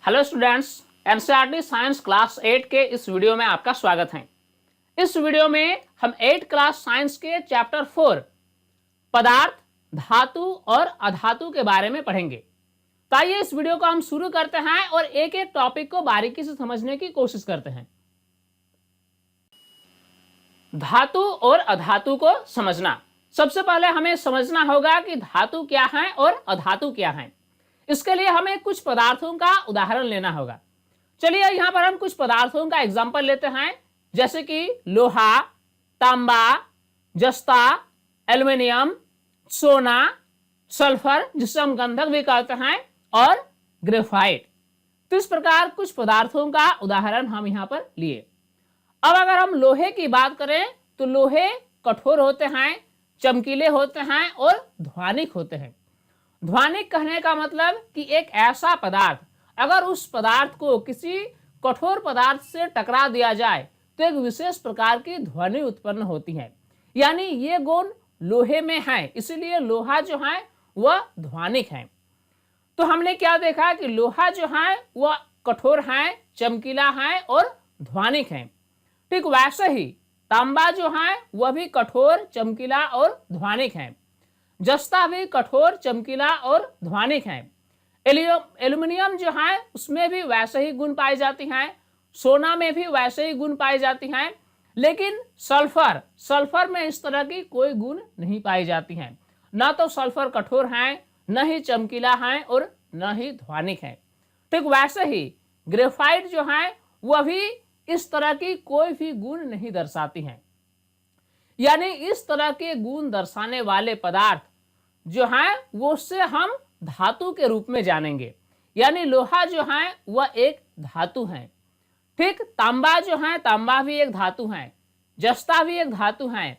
Hello students, NCERT science class 8 के इस video में आपका स्वागत है। इस वीडियो में हम 8 क्लास साइंस के चैप्टर 4 पदार्थ, धातु और अधातु के बारे में पढ़ेंगे। तो आइए इस वीडियो को हम शुरू करते हैं और एक एक टॉपिक को बारीकी से समझने की कोशिश करते हैं। धातु और अधातु को समझना। सबसे पहले हमें समझना होगा कि धातु क्या है और अधातु क्या है। इसके लिए हमें कुछ पदार्थों का उदाहरण लेना होगा। चलिए यहाँ पर हम कुछ पदार्थों का एग्जाम्पल लेते हैं, जैसे कि लोहा, तांबा, जस्ता, एल्युमिनियम, सोना, सल्फर जिसे हम गंधक भी कहते हैं, और ग्रेफाइट। तो इस प्रकार कुछ पदार्थों का उदाहरण हम यहाँ पर लिए। अब अगर हम लोहे की बात करें तो लोहे कठोर होते हैं, चमकीले होते हैं और ध्वनिक होते हैं। ध्वनिक कहने का मतलब कि एक ऐसा पदार्थ अगर उस पदार्थ को किसी कठोर पदार्थ से टकरा दिया जाए तो एक विशेष प्रकार की ध्वनि उत्पन्न होती है। यानी ये गुण लोहे में है, इसीलिए लोहा जो है वह ध्वनिक है। तो हमने क्या देखा कि लोहा जो है वह कठोर है, चमकीला है और ध्वनिक है। ठीक वैसे ही तांबा जो है वह भी कठोर, चमकीला और ध्वनिक है। जस्ता भी कठोर, चमकीला और ध्वनिक है। एल्युमिनियम जो है उसमें भी वैसे ही गुण पाई जाती हैं, सोना में भी वैसे ही गुण पाई जाती हैं, लेकिन सल्फर में इस तरह की कोई गुण नहीं पाई जाती हैं। न तो सल्फर कठोर है, न ही चमकीला है और न ही ध्वनिक है। ठीक वैसे ही ग्रेफाइट जो है वह भी इस तरह की कोई भी गुण नहीं दर्शाती हैं। यानी इस तरह के गुण दर्शाने वाले पदार्थ जो है वो उससे हम धातु के रूप में जानेंगे। यानी लोहा जो है वह एक धातु है। ठीक तांबा जो है, तांबा भी एक धातु है, जस्ता भी एक धातु है,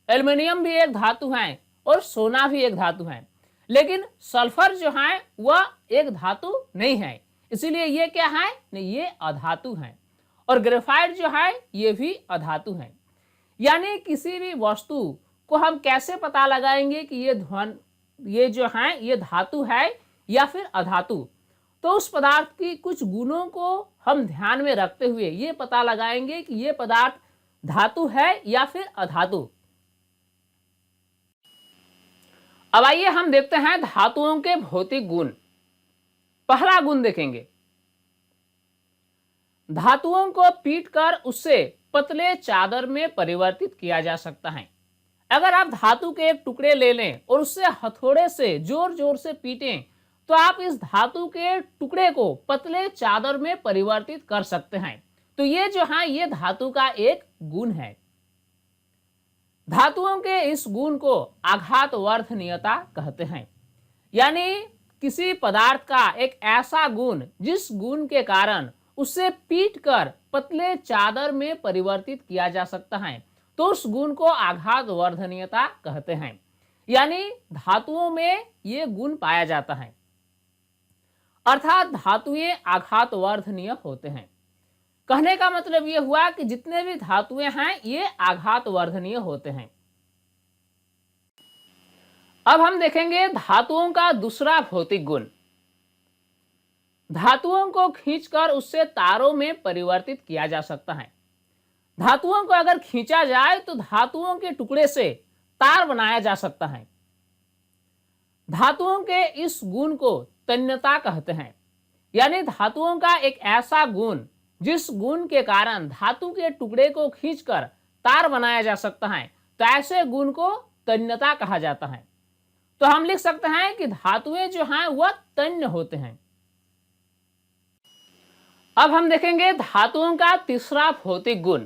एल्युमिनियम भी एक धातु है और सोना भी एक धातु है। लेकिन सल्फर जो है वह एक धातु नहीं है, इसीलिए ये क्या है, नहीं ये अधातु है। और ग्रेफाइट जो है ये भी अधातु है। यानी किसी भी वस्तु को हम कैसे पता लगाएंगे कि ये जो है ये धातु है या फिर अधातु। तो उस पदार्थ की कुछ गुणों को हम ध्यान में रखते हुए ये पता लगाएंगे कि ये पदार्थ धातु है या फिर अधातु। अब आइए हम देखते हैं धातुओं के भौतिक गुण। पहला गुण देखेंगे, धातुओं को पीटकर उससे पतले चादर में परिवर्तित किया जा सकता है। अगर आप धातु के एक टुकड़े ले लें और उससे हथौड़े से जोर जोर से पीटें तो आप इस धातु के टुकड़े को पतले चादर में परिवर्तित कर सकते हैं। तो ये जो है ये धातु का एक गुण है। धातुओं के इस गुण को आघातवर्धनीयता कहते हैं। यानी किसी पदार्थ का एक ऐसा गुण जिस गुण के कारण उसे पीटकर पतले चादर में परिवर्तित किया जा सकता है, तो उस गुण को आघातवर्धनीयता कहते हैं। यानी धातुओं में ये गुण पाया जाता है, अर्थात धातुएं आघातवर्धनीय होते हैं। कहने का मतलब ये हुआ कि जितने भी धातुएं हैं ये आघातवर्धनीय होते हैं। अब हम देखेंगे धातुओं का दूसरा भौतिक गुण। धातुओं को खींचकर उससे तारों में परिवर्तित किया जा सकता है। धातुओं को अगर खींचा जाए तो धातुओं के टुकड़े से तार बनाया जा सकता है। धातुओं के इस गुण को तन्यता कहते हैं। यानी धातुओं का एक ऐसा गुण जिस गुण के कारण धातु के टुकड़े को खींचकर तार बनाया जा सकता है, तो ऐसे गुण को तन्यता कहा जाता है। तो हम लिख सकते हैं कि धातुएं जो हैं वह तन्य होते हैं। अब हम देखेंगे धातुओं का तीसरा भौतिक गुण।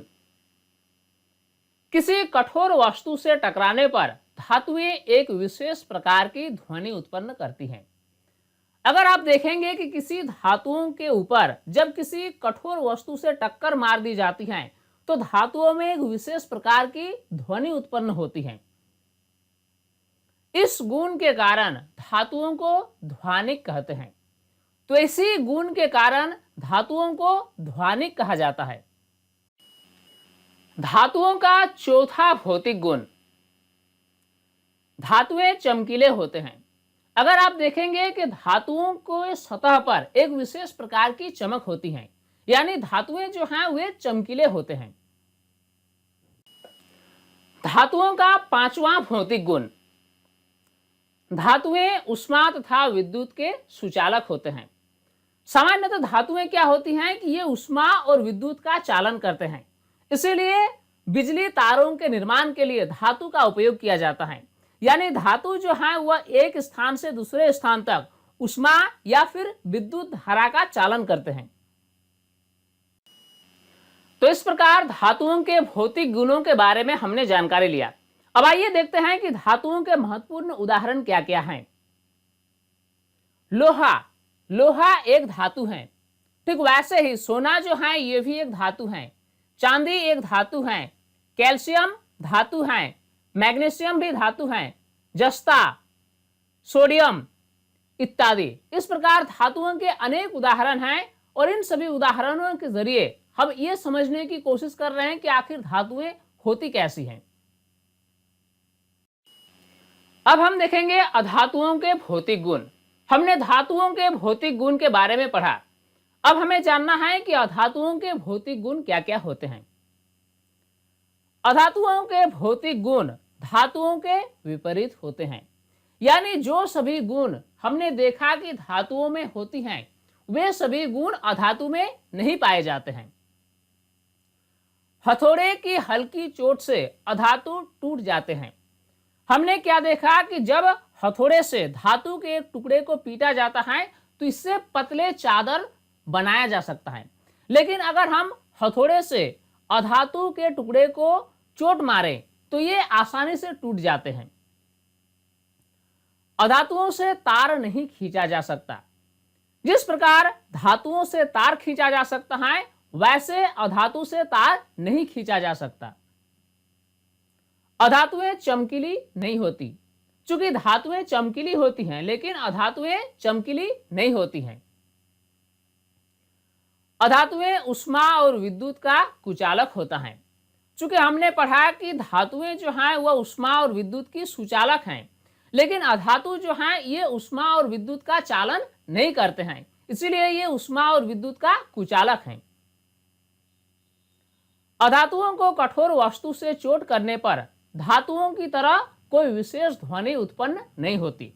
किसी कठोर वस्तु से टकराने पर धातुएं एक विशेष प्रकार की ध्वनि उत्पन्न करती हैं। अगर आप देखेंगे कि किसी धातुओं के ऊपर जब किसी कठोर वस्तु से टक्कर मार दी जाती है तो धातुओं में एक विशेष प्रकार की ध्वनि उत्पन्न होती है। इस गुण के कारण धातुओं को ध्वनिक कहते हैं। तो इसी गुण के कारण धातुओं को ध्वनिक कहा जाता है। धातुओं का चौथा भौतिक गुण, धातुएं चमकीले होते हैं। अगर आप देखेंगे कि धातुओं को सतह पर एक विशेष प्रकार की चमक होती है, यानी धातुएं जो हैं वे चमकीले होते हैं। धातुओं का पांचवा भौतिक गुण, धातुएं ऊष्मा तथा विद्युत के सुचालक होते हैं। सामान्यतः धातुएं क्या होती हैं कि ये ऊष्मा और विद्युत का चालन करते हैं, इसीलिए बिजली तारों के निर्माण के लिए धातु का उपयोग किया जाता है। यानी धातु जो है वह एक स्थान से दूसरे स्थान तक ऊष्मा या फिर विद्युत धारा का चालन करते हैं। तो इस प्रकार धातुओं के भौतिक गुणों के बारे में हमने जानकारी लिया। अब आइए देखते हैं कि धातुओं के महत्वपूर्ण उदाहरण क्या क्या हैं। लोहा, लोहा एक धातु है। ठीक वैसे ही सोना जो है ये भी एक धातु है, चांदी एक धातु है, कैल्शियम धातु है, मैग्नीशियम भी धातु है, जस्ता, सोडियम इत्यादि। इस प्रकार धातुओं के अनेक उदाहरण हैं और इन सभी उदाहरणों के जरिए हम ये समझने की कोशिश कर रहे हैं कि आखिर धातुएं होती कैसी हैं। अब हम देखेंगे अधातुओं के भौतिक गुण। हमने धातुओं के भौतिक गुण के बारे में पढ़ा। अब हमें जानना है कि अधातुओं के भौतिक गुण क्या क्या होते हैं। अधातुओं के भौतिक गुण धातुओं के विपरीत होते हैं, यानी जो सभी गुण हमने देखा कि धातुओं में होती हैं वे सभी गुण अधातु में नहीं पाए जाते हैं। हथौड़े की हल्की चोट से अधातु टूट जाते हैं। हमने क्या देखा कि जब हथौड़े से धातु के एक टुकड़े को पीटा जाता है तो इससे पतले चादर बनाया जा सकता है, लेकिन अगर हम हथौड़े से अधातु के टुकड़े को चोट मारें तो ये आसानी से टूट जाते हैं। अधातुओं से तार नहीं खींचा जा सकता। जिस प्रकार धातुओं से तार खींचा जा सकता है वैसे अधातु से तार नहीं खींचा जा सकता। अधातुएं चमकीली नहीं होती, चूंकि धातुएं चमकीली होती हैं लेकिन अधातुएं चमकीली नहीं होती हैं। अधातुएं ऊष्मा और विद्युत का कुचालक होता है। चूंकि हमने पढ़ा कि धातुएं जो हैं वह ऊष्मा और विद्युत की सुचालक हैं, लेकिन अधातु जो हैं ये ऊष्मा और विद्युत का चालन नहीं करते हैं, इसीलिए ये ऊष्मा और विद्युत का कुचालक हैं। अधातुओं को कठोर वस्तु से चोट करने पर धातुओं की तरह कोई विशेष ध्वनि उत्पन्न नहीं होती।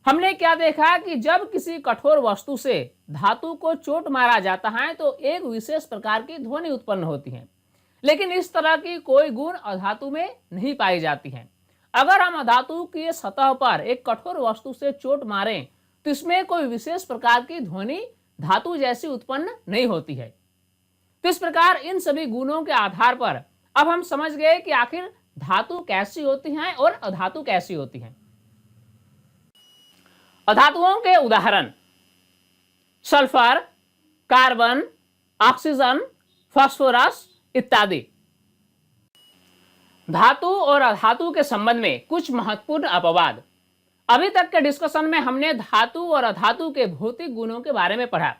हमने क्या देखा कि जब किसी कठोर वस्तु से धातु को चोट मारा जाता है तो एक विशेष प्रकार की ध्वनि उत्पन्न होती है, लेकिन इस तरह की कोई गुण अधातु में नहीं पाई जाती है। अगर हम अधातु की सतह पर एक कठोर वस्तु से चोट मारें तो इसमें कोई विशेष प्रकार की ध्वनि धातु जैसी उत्पन्न नहीं होती है। तो इस प्रकार इन सभी गुणों के आधार पर अब हम समझ गए कि आखिर धातु कैसी होती हैं और अधातु कैसी होती हैं। अधातुओं के उदाहरण सल्फर, कार्बन, ऑक्सीजन, फास्फोरस इत्यादि। धातु और अधातु के संबंध में कुछ महत्वपूर्ण अपवाद। अभी तक के डिस्कशन में हमने धातु और अधातु के भौतिक गुणों के बारे में पढ़ा।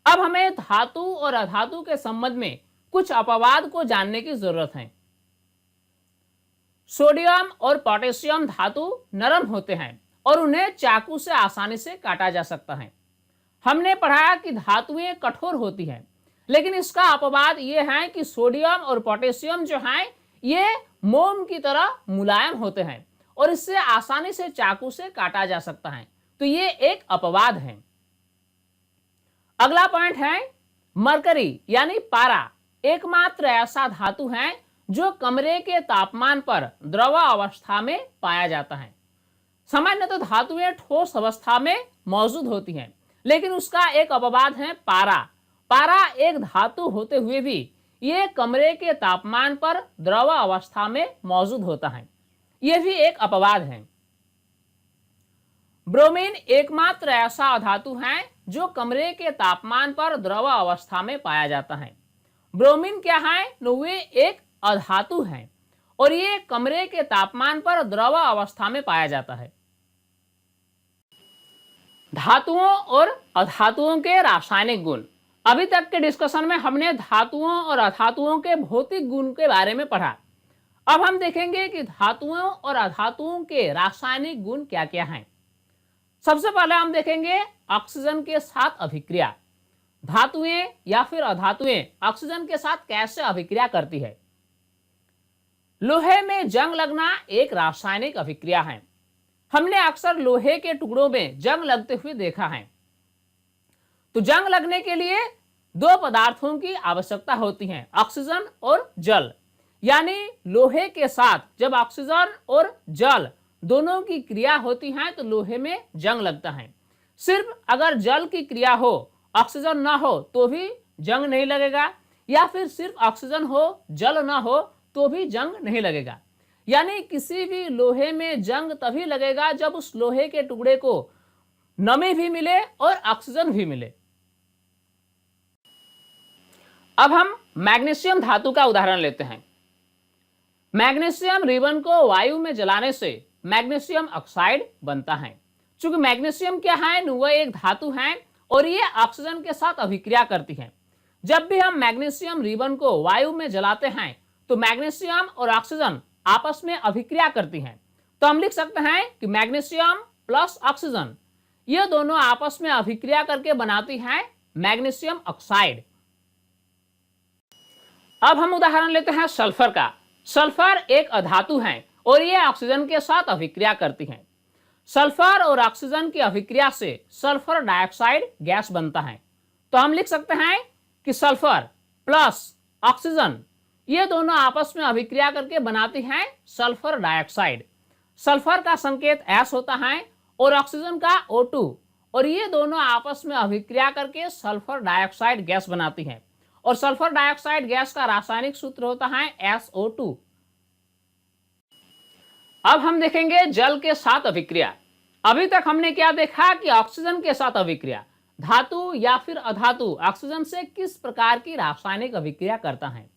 अब हमें धातु और अधातु के संबंध में कुछ अपवाद को जानने की जरूरत है। सोडियम और पोटेशियम धातु नरम होते हैं और उन्हें चाकू से आसानी से काटा जा सकता है। हमने पढ़ा कि धातुएं कठोर होती हैं, लेकिन इसका अपवाद यह है कि सोडियम और पोटेशियम जो हैं ये मोम की तरह मुलायम होते हैं और इससे आसानी से चाकू से काटा जा सकता है। तो ये एक अपवाद है। अगला पॉइंट है मरकरी यानी पारा एकमात्र ऐसा धातु है जो कमरे के तापमान पर द्रव अवस्था में पाया जाता है। सामान्यतः धातुएं ठोस अवस्था में मौजूद होती हैं, लेकिन उसका एक अपवाद है पारा। पारा एक धातु होते हुए भी ये कमरे के तापमान पर द्रव अवस्था में मौजूद होता है। यह भी एक अपवाद है। ब्रोमीन एकमात्र ऐसा धातु है जो कमरे के तापमान पर द्रव अवस्था में पाया जाता है। ब्रोमीन क्या है? वे एक अधातु है और ये कमरे के तापमान पर द्रव अवस्था में पाया जाता है। धातुओं और अधातुओं के रासायनिक गुण। अभी तक के डिस्कशन में हमने धातुओं और अधातुओं के भौतिक गुण के बारे में पढ़ा। अब हम देखेंगे कि धातुओं और अधातुओं के रासायनिक गुण क्या क्या हैं। सबसे पहले हम देखेंगे ऑक्सीजन के साथ अभिक्रिया। धातुएं या फिर अधातुएं ऑक्सीजन के साथ कैसे अभिक्रिया करती है। लोहे में जंग लगना एक रासायनिक अभिक्रिया है। हमने अक्सर लोहे के टुकड़ों में जंग लगते हुए देखा है। तो जंग लगने के लिए दो पदार्थों की आवश्यकता होती है, ऑक्सीजन और जल। यानी लोहे के साथ जब ऑक्सीजन और जल दोनों की क्रिया होती है तो लोहे में जंग लगता है। सिर्फ अगर जल की क्रिया हो, ऑक्सीजन ना हो तो भी जंग नहीं लगेगा, या फिर सिर्फ ऑक्सीजन हो, जल ना हो तो भी जंग नहीं लगेगा। यानी किसी भी लोहे में जंग तभी लगेगा जब उस लोहे के टुकड़े को नमी भी मिले और ऑक्सीजन भी मिले। अब हम मैग्नीशियम धातु का उदाहरण लेते हैं। मैग्नीशियम रिबन को वायु में जलाने से मैग्नीशियम ऑक्साइड बनता है। चूंकि मैग्नीशियम क्या है, वह एक धातु है और ये ऑक्सीजन के साथ अभिक्रिया करती है। जब भी हम मैग्नीशियम रिबन को वायु में जलाते हैं तो मैग्नीशियम और ऑक्सीजन आपस में अभिक्रिया करती हैं। तो हम लिख सकते हैं कि मैग्नीशियम प्लस ऑक्सीजन ये दोनों आपस में अभिक्रिया करके बनाती हैं मैग्नीशियम ऑक्साइड। अब हम उदाहरण लेते हैं सल्फर का। सल्फर एक अधातु है और ये ऑक्सीजन के साथ अभिक्रिया करती है। सल्फर और ऑक्सीजन की अभिक्रिया से सल्फर डाइऑक्साइड गैस बनता है। तो हम लिख सकते हैं कि सल्फर प्लस ऑक्सीजन ये दोनों आपस में अभिक्रिया करके बनाती हैं सल्फर डाइऑक्साइड। सल्फर का संकेत S होता है और ऑक्सीजन का O2, और ये दोनों आपस में अभिक्रिया करके सल्फर डाइऑक्साइड गैस बनाती हैं। और सल्फर डाइऑक्साइड गैस का रासायनिक सूत्र होता है SO2। अब हम देखेंगे जल के साथ अभिक्रिया। अभी तक हमने क्या देखा कि ऑक्सीजन के साथ अभिक्रिया, धातु या फिर अधातु ऑक्सीजन से किस प्रकार की रासायनिक अभिक्रिया करता है।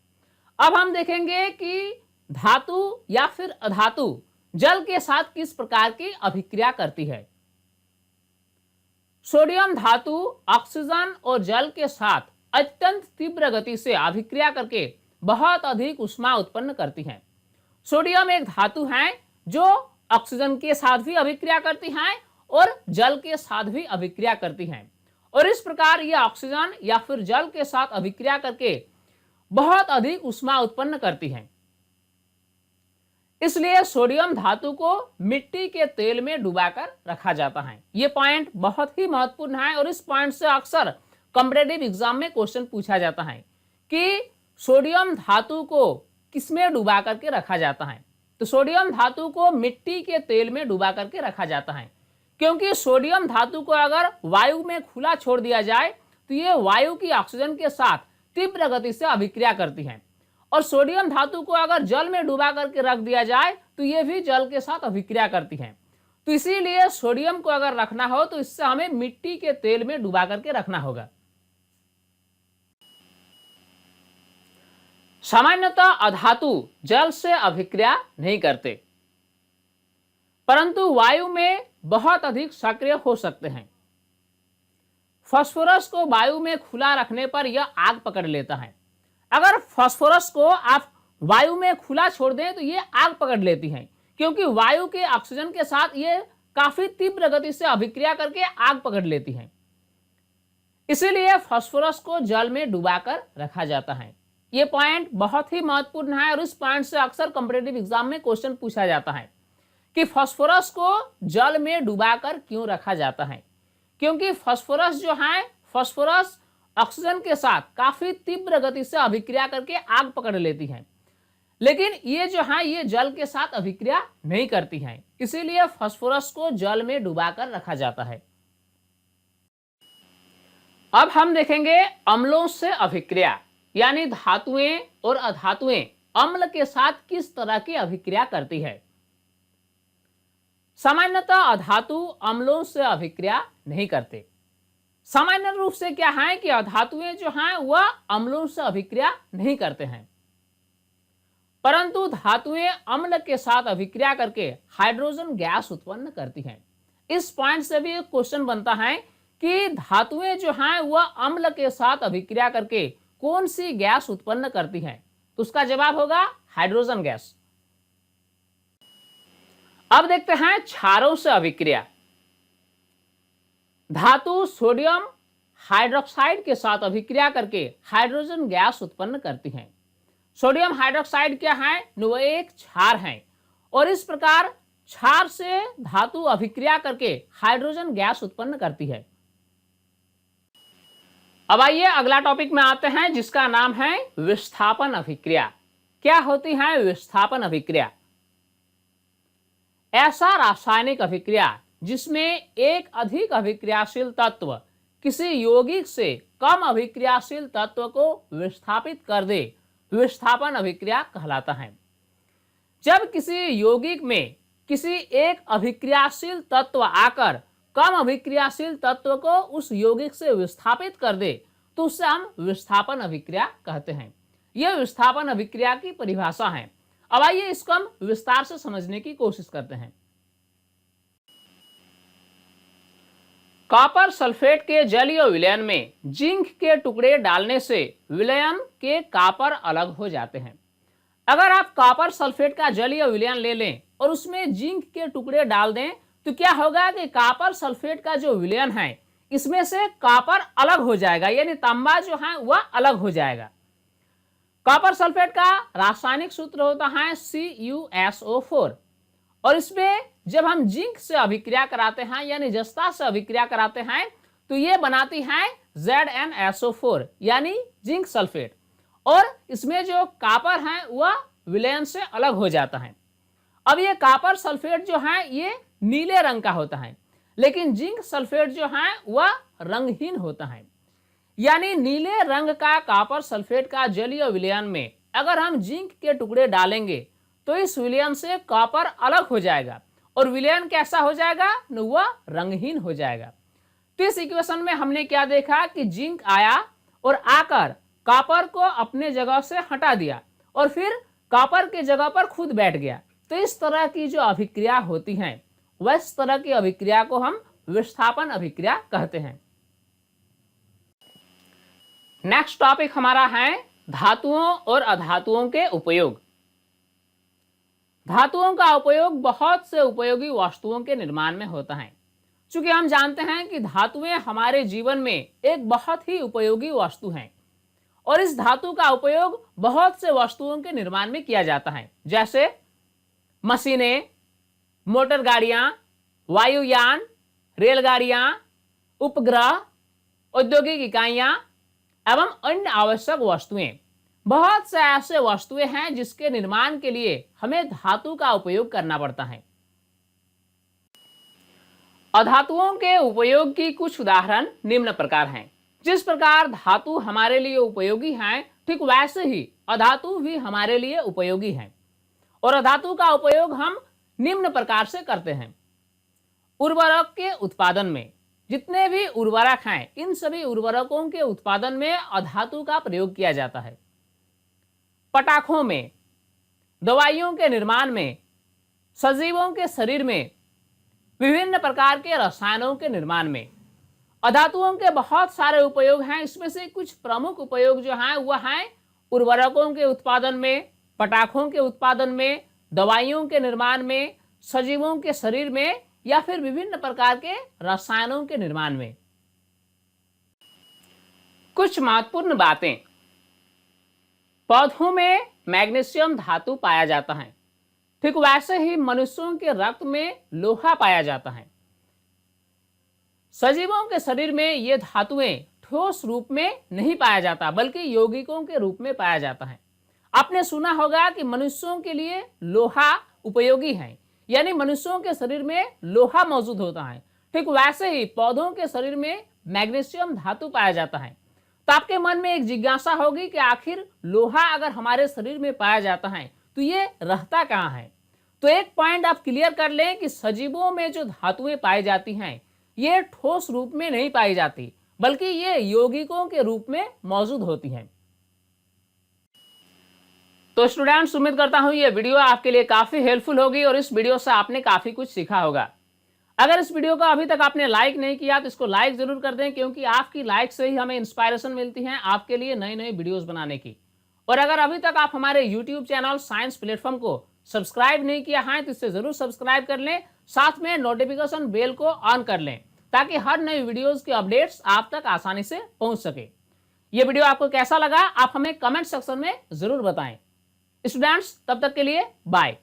अब हम देखेंगे कि धातु या फिर अधातु जल के साथ किस प्रकार की अभिक्रिया करती है। सोडियम धातु ऑक्सीजन और जल के साथ अत्यंत तीव्र गति से अभिक्रिया करके बहुत अधिक ऊष्मा उत्पन्न करती है। सोडियम एक धातु है जो ऑक्सीजन के साथ भी अभिक्रिया करती है और जल के साथ भी अभिक्रिया करती है, और इस प्रकार यह ऑक्सीजन या फिर जल के साथ अभिक्रिया करके बहुत अधिक ऊष्मा उत्पन्न करती है। इसलिए सोडियम धातु को मिट्टी के तेल में डुबाकर रखा जाता है। यह पॉइंट बहुत ही महत्वपूर्ण है और इस पॉइंट से अक्सर कॉम्पिटिटिव एग्जाम में क्वेश्चन पूछा जाता है कि सोडियम धातु को किसमें डुबा करके रखा जाता है। तो सोडियम धातु को मिट्टी के तेल में डुबा करके रखा जाता है, क्योंकि सोडियम धातु को अगर वायु में खुला छोड़ दिया जाए तो ये वायु की ऑक्सीजन के साथ तीव्र गति से अभिक्रिया करती है, और सोडियम धातु को अगर जल में डुबा करके रख दिया जाए तो ये भी जल के साथ अभिक्रिया करती है। तो इसीलिए सोडियम को अगर रखना हो तो इससे हमें मिट्टी के तेल में डुबा करके रखना होगा। सामान्यतः अधातु जल से अभिक्रिया नहीं करते, परंतु वायु में बहुत अधिक सक्रिय हो सकते हैं। फास्फोरस को वायु में खुला रखने पर यह आग पकड़ लेता है। अगर फास्फोरस को आप वायु में खुला छोड़ दें तो ये आग पकड़ लेती है, क्योंकि वायु के ऑक्सीजन के साथ ये काफी तीव्र गति से अभिक्रिया करके आग पकड़ लेती है। इसीलिए फास्फोरस को जल में डुबाकर रखा जाता है। ये पॉइंट बहुत ही महत्वपूर्ण है और इस पॉइंट से अक्सर कॉम्पिटिटिव एग्जाम में क्वेश्चन पूछा जाता है कि फास्फोरस को जल में डुबाकर क्यों रखा जाता है। क्योंकि फास्फोरस जो है, फास्फोरस ऑक्सीजन के साथ काफी तीव्र गति से अभिक्रिया करके आग पकड़ लेती है, लेकिन ये जो है ये जल के साथ अभिक्रिया नहीं करती है, इसीलिए फास्फोरस को जल में डुबाकर रखा जाता है। अब हम देखेंगे अम्लों से अभिक्रिया, यानी धातुएं और अधातुएं अम्ल के साथ किस तरह की अभिक्रिया करती है। सामान्यतः अधातु अम्लों से अभिक्रिया नहीं करते। सामान्य रूप से क्या है कि अधातुएं जो हैं वह अम्लों से अभिक्रिया नहीं करते हैं, परंतु धातुएं अम्ल के साथ अभिक्रिया करके हाइड्रोजन गैस उत्पन्न करती हैं। इस पॉइंट से भी एक क्वेश्चन बनता है कि धातुएं जो हैं वह अम्ल के साथ अभिक्रिया करके कौन सी गैस उत्पन्न करती हैं, तो उसका जवाब होगा हाइड्रोजन गैस। अब देखते हैं क्षारों से अभिक्रिया। धातु सोडियम हाइड्रोक्साइड के साथ अभिक्रिया करके हाइड्रोजन गैस उत्पन्न करती है। सोडियम हाइड्रोक्साइड क्या है? वो एक क्षार है और इस प्रकार क्षार से धातु अभिक्रिया करके हाइड्रोजन गैस उत्पन्न करती है। अब आइए अगला टॉपिक में आते हैं जिसका नाम है विस्थापन अभिक्रिया। क्या होती है विस्थापन अभिक्रिया? ऐसा रासायनिक अभिक्रिया जिसमें एक अधिक अभिक्रियाशील तत्व किसी यौगिक से कम अभिक्रियाशील तत्व को विस्थापित कर दे, विस्थापन अभिक्रिया कहलाता है। जब किसी यौगिक में किसी एक अभिक्रियाशील तत्व आकर कम अभिक्रियाशील तत्व को उस यौगिक से विस्थापित कर दे तो उससे हम विस्थापन अभिक्रिया कहते हैं। यह विस्थापन अभिक्रिया की परिभाषा है। अब आइए इसको हम विस्तार से समझने की कोशिश करते हैं। कॉपर सल्फेट के जलीय विलयन में जिंक के टुकड़े डालने से विलयन के कॉपर अलग हो जाते हैं। अगर आप कॉपर सल्फेट का जलीय विलयन ले लें और उसमें जिंक के टुकड़े डाल दें तो क्या होगा कि कॉपर सल्फेट का जो विलयन है इसमें से कॉपर अलग हो जाएगा, यानी तांबा जो है वह अलग हो जाएगा। कॉपर सल्फेट का रासायनिक सूत्र होता है CuSO4 और इसमें जब हम जिंक से अभिक्रिया कराते हैं यानी जस्ता से अभिक्रिया कराते हैं तो ये बनाती है ZnSO4 यानी जिंक सल्फेट और इसमें जो कॉपर है वह विलयन से अलग हो जाता है। अब ये कॉपर सल्फेट जो है ये नीले रंग का होता है, लेकिन जिंक सल्फेट जो है वह रंगहीन होता है। यानी नीले रंग का कॉपर सल्फेट का जलीय विलयन में अगर हम जिंक के टुकड़े डालेंगे तो इस विलयन से कॉपर अलग हो जाएगा और विलयन कैसा हो जाएगा? वह रंगहीन हो जाएगा। तो इस इक्वेशन में हमने क्या देखा कि जिंक आया और आकर कॉपर को अपने जगह से हटा दिया और फिर कॉपर के जगह पर खुद बैठ गया। तो इस तरह की जो अभिक्रिया होती है वह इस तरह की अभिक्रिया को हम विस्थापन अभिक्रिया कहते हैं। नेक्स्ट टॉपिक हमारा है धातुओं और अधातुओं के उपयोग। धातुओं का उपयोग बहुत से उपयोगी वस्तुओं के निर्माण में होता है। चूंकि हम जानते हैं कि धातुएं हमारे जीवन में एक बहुत ही उपयोगी वस्तु हैं और इस धातु का उपयोग बहुत से वस्तुओं के निर्माण में किया जाता है, जैसे मशीनें, मोटर गाड़ियां, वायुयान, रेलगाड़ियां, उपग्रह, औद्योगिक इकाइयां एवं अन्य आवश्यक वस्तुएं। बहुत से ऐसे वस्तुएं हैं जिसके निर्माण के लिए हमें धातु का उपयोग करना पड़ता है। अधातुओं के उपयोग की कुछ उदाहरण निम्न प्रकार हैं। जिस प्रकार धातु हमारे लिए उपयोगी हैं, ठीक वैसे ही अधातु भी हमारे लिए उपयोगी हैं और अधातु का उपयोग हम निम्न प्रकार से करते हैं। उर्वरक के उत्पादन में जितने भी उर्वरक हैं इन सभी उर्वरकों के उत्पादन में अधातु का प्रयोग किया जाता है। पटाखों में, दवाइयों के निर्माण में, सजीवों के शरीर में, विभिन्न प्रकार के रसायनों के निर्माण में अधातुओं के बहुत सारे उपयोग हैं। इसमें से कुछ प्रमुख उपयोग जो हैं वह हैं उर्वरकों के उत्पादन में, पटाखों के उत्पादन में, दवाइयों के निर्माण में, सजीवों के शरीर में या फिर विभिन्न प्रकार के रसायनों के निर्माण में। कुछ महत्वपूर्ण बातें। पौधों में मैग्नीशियम धातु पाया जाता है, ठीक वैसे ही मनुष्यों के रक्त में लोहा पाया जाता है। सजीवों के शरीर में ये धातुएं ठोस रूप में नहीं पाया जाता बल्कि यौगिकों के रूप में पाया जाता है। आपने सुना होगा कि मनुष्यों के लिए लोहा उपयोगी है, यानी मनुष्यों के शरीर में लोहा मौजूद होता है। ठीक वैसे ही पौधों के शरीर में मैग्नीशियम धातु पाया जाता है। तो आपके मन में एक जिज्ञासा होगी कि आखिर लोहा अगर हमारे शरीर में पाया जाता है तो ये रहता कहाँ है? तो एक पॉइंट आप क्लियर कर लें कि सजीवों में जो धातुएं पाई जाती हैं ये ठोस रूप में नहीं पाई जाती बल्कि ये यौगिकों के रूप में मौजूद होती हैं। तो स्टूडेंट्स, उम्मीद करता हूं ये वीडियो आपके लिए काफी हेल्पफुल होगी और इस वीडियो से आपने काफी कुछ सीखा होगा। अगर इस वीडियो को अभी तक आपने लाइक नहीं किया तो इसको लाइक जरूर कर दें, क्योंकि आपकी लाइक से ही हमें इंस्पायरेशन मिलती है आपके लिए नई नई वीडियोस बनाने की। और अगर अभी तक आप हमारे यूट्यूब चैनल साइंस प्लेटफॉर्म को सब्सक्राइब नहीं किया है तो इससे जरूर सब्सक्राइब कर लें, साथ में नोटिफिकेशन बेल को ऑन कर लें ताकि हर नई वीडियोस के अपडेट्स आप तक आसानी से पहुंच सके। ये वीडियो आपको कैसा लगा आप हमें कमेंट सेक्शन में जरूर बताएं। स्टूडेंट्स, तब तक के लिए बाय।